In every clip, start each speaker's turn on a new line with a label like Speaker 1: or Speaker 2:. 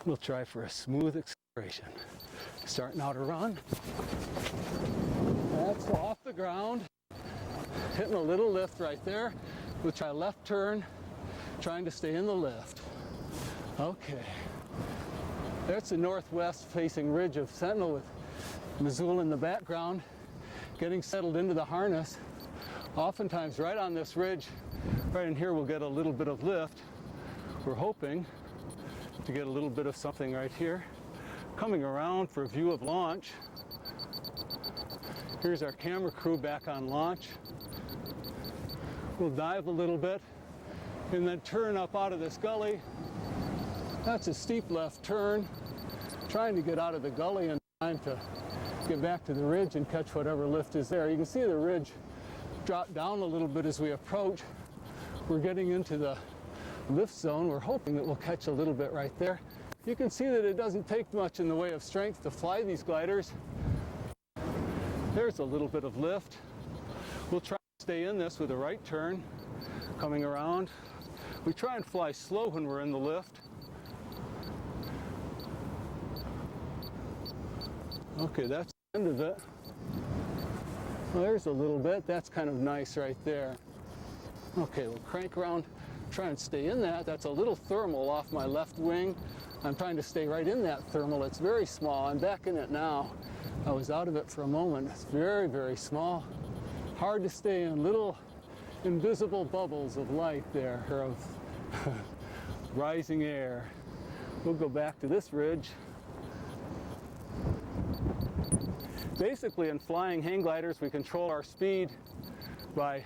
Speaker 1: We'll try for a smooth acceleration. Starting out a run. That's off the ground. Hitting a little lift right there. We'll try a left turn, trying to stay in the lift. Okay. That's the northwest facing ridge of Sentinel with Missoula in the background, getting settled into the harness. Oftentimes right on this ridge, right in here, we'll get a little bit of lift. We're hoping to get a little bit of something right here. Coming around for a view of launch. Here's our camera crew back on launch. We'll dive a little bit and then turn up out of this gully. That's a steep left turn. Trying to get out of the gully in time to get back to the ridge and catch whatever lift is there. You can see the ridge drop down a little bit as we approach. We're getting into the lift zone. We're hoping that we'll catch a little bit right there. You can see that it doesn't take much in the way of strength to fly these gliders. There's a little bit of lift. We'll try to stay in this with a right turn, coming around. We try and fly slow when we're in the lift. Okay, that's the end of it. Well, there's a little bit. That's kind of nice right there. Okay, we'll crank around, try and stay in that. That's a little thermal off my left wing. I'm trying to stay right in that thermal. It's very small. I'm back in it now. I was out of it for a moment. It's very, very small. Hard to stay in. Little invisible bubbles of light there, or of rising air. We'll go back to this ridge. Basically, in flying hang gliders, we control our speed by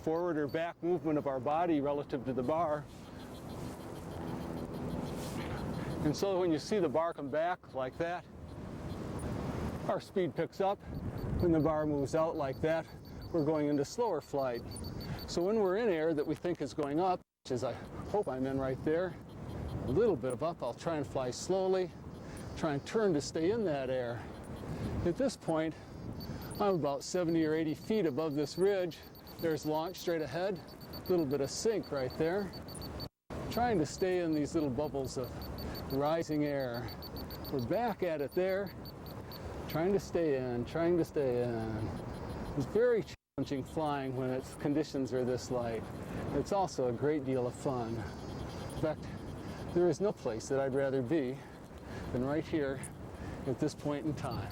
Speaker 1: forward or back movement of our body relative to the bar. And so when you see the bar come back like that, our speed picks up. When the bar moves out like that, we're going into slower flight. So when we're in air that we think is going up, which is I hope I'm in right there, a little bit of up, I'll try and fly slowly, try and turn to stay in that air. At this point, I'm about 70 or 80 feet above this ridge. There's launch straight ahead, a little bit of sink right there. Trying to stay in these little bubbles of rising air. We're back at it there, trying to stay in, trying to stay in. It's very challenging flying when its conditions are this light. It's also a great deal of fun. In fact, there is no place that I'd rather be than right here at this point in time.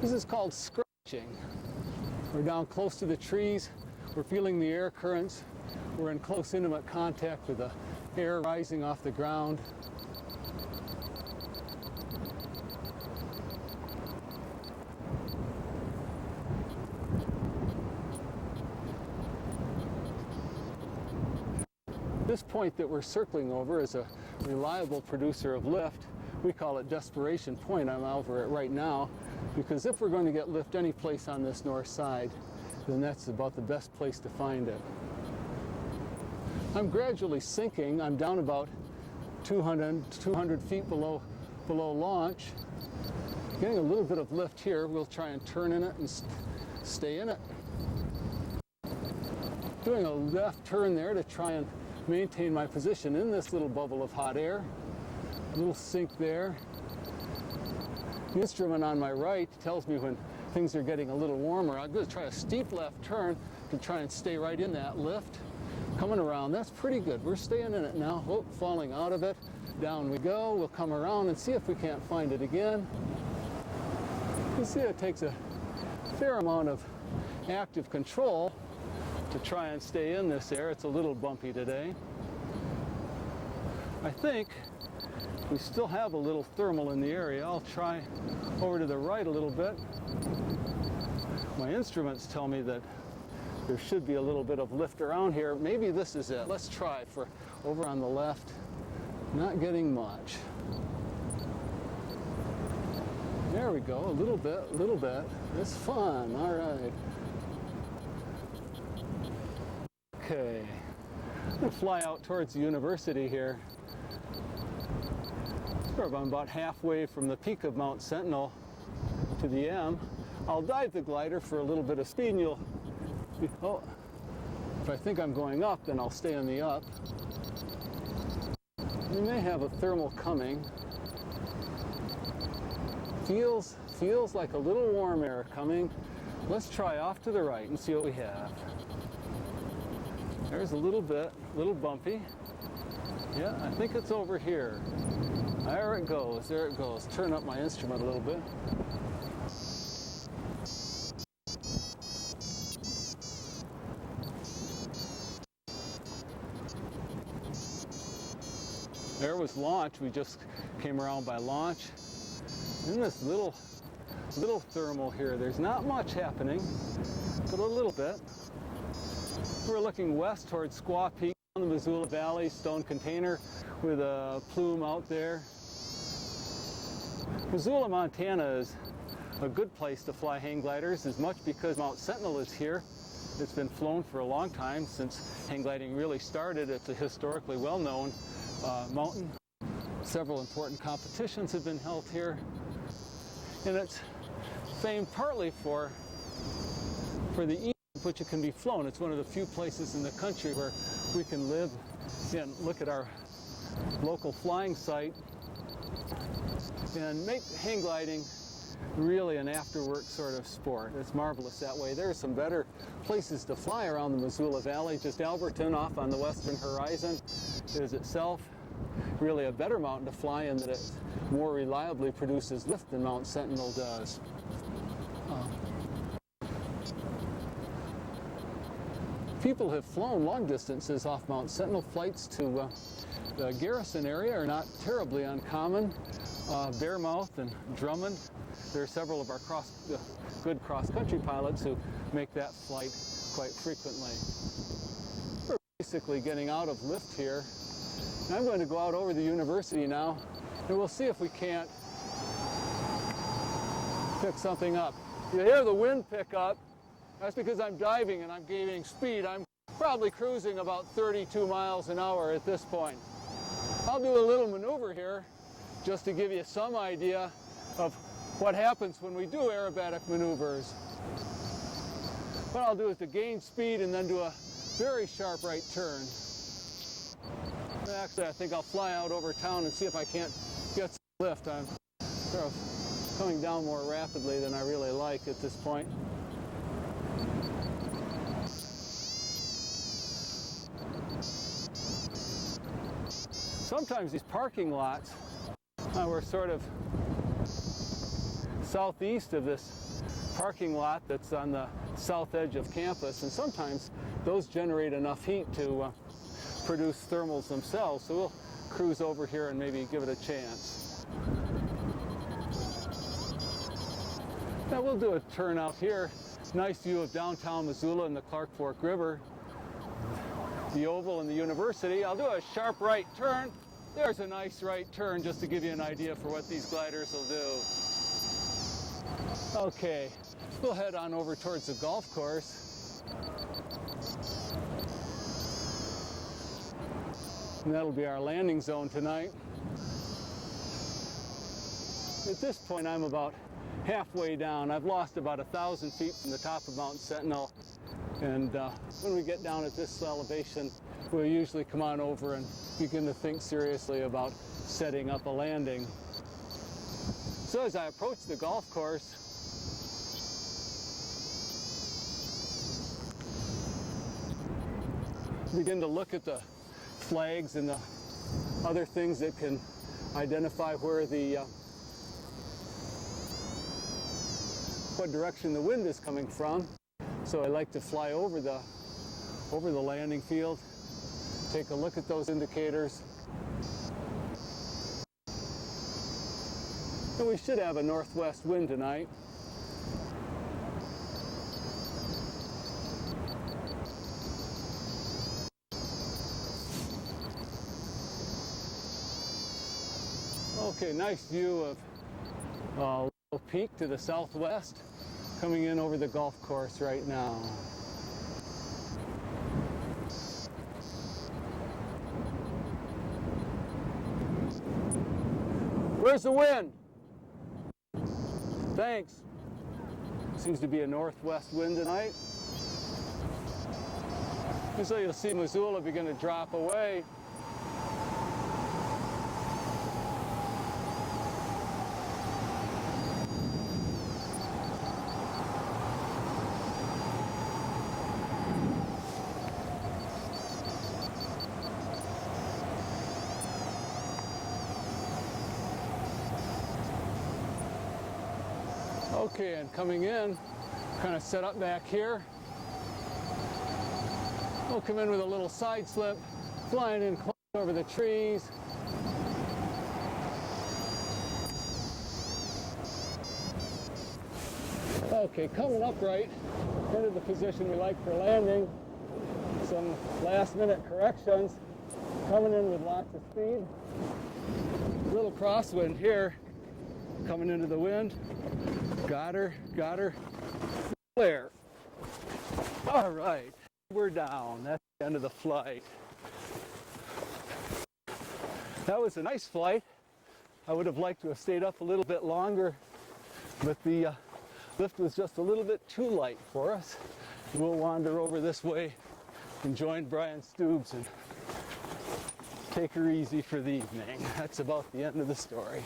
Speaker 1: This is called Scourging. We're down close to the trees. We're feeling the air currents. We're in close, intimate contact with the air rising off the ground. This point that we're circling over is a reliable producer of lift. We call it Desperation Point. I'm over it right now because if we're going to get lift any place on this north side, then that's about the best place to find it. I'm gradually sinking. I'm down about 200 feet below launch. Getting a little bit of lift here. We'll try and turn in it and stay in it. Doing a left turn there to try and maintain my position in this little bubble of hot air. A little sink there. The instrument on my right tells me when things are getting a little warmer. I'm going to try a steep left turn to try and stay right in that lift. Coming around, that's pretty good. We're staying in it now. Oh, falling out of it. Down we go. We'll come around and see if we can't find it again. You see it takes a fair amount of active control to try and stay in this air. It's a little bumpy today. I think we still have a little thermal in the area. I'll try over to the right a little bit. My instruments tell me that there should be a little bit of lift around here. Maybe this is it. Let's try for over on the left. Not getting much. There we go, a little bit, a little bit. It's fun, all right. Okay, I'm going to fly out towards the university here. I'm about halfway from the peak of Mount Sentinel to the M. I'll dive the glider for a little bit of speed and you'll Oh, if I think I'm going up, then I'll stay on the up. We may have a thermal coming. Feels like a little warm air coming. Let's try off to the right and see what we have. There's a little bit, a little bumpy. Yeah, I think it's over here. There it goes, there it goes. Turn up my instrument a little bit. There was launch. We just came around by launch. In this little thermal here, there's not much happening, but a little bit. We're looking west towards Squaw Peak on the Missoula Valley, stone container with a plume out there. Missoula, Montana is a good place to fly hang gliders, as much because Mount Sentinel is here. It's been flown for a long time, since hang gliding really started. It's a historically well-known mountain. Several important competitions have been held here, and it's famed partly for the ease with which it can be flown. It's one of the few places in the country where we can live and look at our local flying site and make hang gliding really an after-work sort of sport. It's marvelous that way. There are some better places to fly around the Missoula Valley. Just Alberton off on the western horizon is itself really a better mountain to fly in, that it more reliably produces lift than Mount Sentinel does. People have flown long distances off Mount Sentinel. Flights to the Garrison area are not terribly uncommon. Bearmouth and Drummond. There are several of our good cross-country pilots who make that flight quite frequently. We're basically getting out of lift here. And I'm going to go out over the university now, and we'll see if we can't pick something up. You hear the wind pick up. That's because I'm diving and I'm gaining speed. I'm probably cruising about 32 miles an hour at this point. I'll do a little maneuver here just to give you some idea of what happens when we do aerobatic maneuvers. What I'll do is to gain speed and then do a very sharp right turn. Actually, I think I'll fly out over town and see if I can't get some lift. I'm sort of coming down more rapidly than I really like at this point. Sometimes these parking lots, we're sort of southeast of this parking lot that's on the south edge of campus, and sometimes those generate enough heat to produce thermals themselves, so we'll cruise over here and maybe give it a chance. Now we'll do a turn out here. Nice view of downtown Missoula and the Clark Fork River, the Oval and the University. I'll do a sharp right turn. There's a nice right turn, just to give you an idea for what these gliders will do. Okay, we'll head on over towards the golf course. And that'll be our landing zone tonight. At this point, I'm about halfway down. I've lost about 1,000 feet from the top of Mount Sentinel. And when we get down at this elevation, we'll usually come on over and begin to think seriously about setting up a landing. So as I approach the golf course, begin to look at the flags and the other things that can identify where what direction the wind is coming from. So I like to fly over the landing field, take a look at those indicators. And we should have a northwest wind tonight. Okay, nice view of Little Peak to the southwest, coming in over the golf course right now. Where's the wind? Thanks. Seems to be a northwest wind tonight. And so you'll see Missoula begin to drop away. Okay, and coming in, kind of set up back here. We'll come in with a little side slip, flying in close over the trees. Okay, coming upright into the position we like for landing. Some last minute corrections. Coming in with lots of speed. A little crosswind here, coming into the wind. Got her. Clear. All right, we're down. That's the end of the flight. That was a nice flight. I would have liked to have stayed up a little bit longer, but the lift was just a little bit too light for us. We'll wander over this way and join Brian Stubbs and take her easy for the evening. That's about the end of the story.